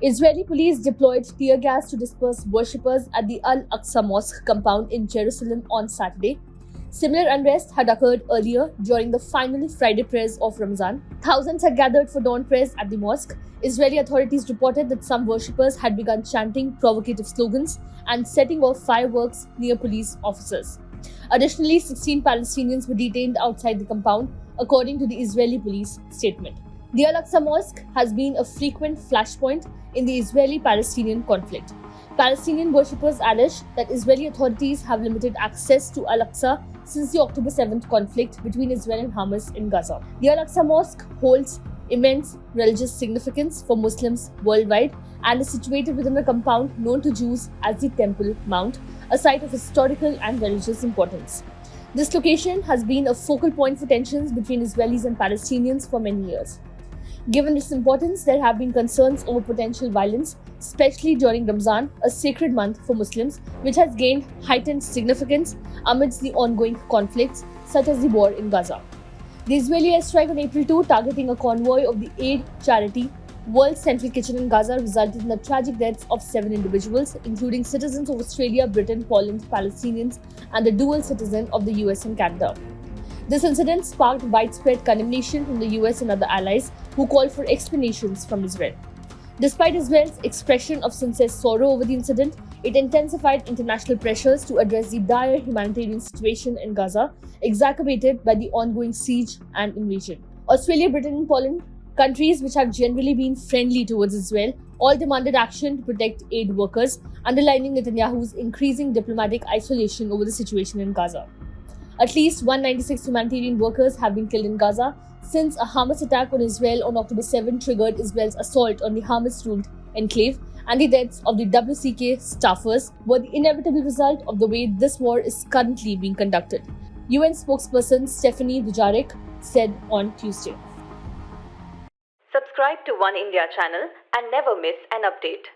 Israeli police deployed tear gas to disperse worshippers at the Al-Aqsa Mosque compound in Jerusalem on Saturday. Similar unrest had occurred earlier during the final Friday prayers of Ramadan. Thousands had gathered for dawn prayers at the mosque. Israeli authorities reported that some worshippers had begun chanting provocative slogans and setting off fireworks near police officers. Additionally, 16 Palestinians were detained outside the compound, according to the Israeli police statement. The Al-Aqsa Mosque has been a frequent flashpoint in the Israeli-Palestinian conflict. Palestinian worshippers allege that Israeli authorities have limited access to Al-Aqsa since the October 7th conflict between Israel and Hamas in Gaza. The Al-Aqsa Mosque holds immense religious significance for Muslims worldwide and is situated within a compound known to Jews as the Temple Mount, a site of historical and religious importance. This location has been a focal point for tensions between Israelis and Palestinians for many years. Given its importance, there have been concerns over potential violence, especially during Ramzan, a sacred month for Muslims, which has gained heightened significance amidst the ongoing conflicts, such as the war in Gaza. The Israeli airstrike on April 2, targeting a convoy of the aid charity World Central Kitchen in Gaza, resulted in the tragic deaths of 7 individuals, including citizens of Australia, Britain, Poland, Palestinians, and the dual citizen of the US and Canada. This incident sparked widespread condemnation from the US and other allies who called for explanations from Israel. Despite Israel's expression of sincere sorrow over the incident, it intensified international pressures to address the dire humanitarian situation in Gaza, exacerbated by the ongoing siege and invasion. Australia, Britain, and Poland, countries which have generally been friendly towards Israel, all demanded action to protect aid workers, underlining Netanyahu's increasing diplomatic isolation over the situation in Gaza. At least 196 humanitarian workers have been killed in Gaza since a Hamas attack on Israel on October 7 triggered Israel's assault on the Hamas-ruled enclave, and the deaths of the WCK staffers were the inevitable result of the way this war is currently being conducted, UN spokesperson Stephanie Dujarric said on Tuesday. Subscribe to One India channel and never miss an update.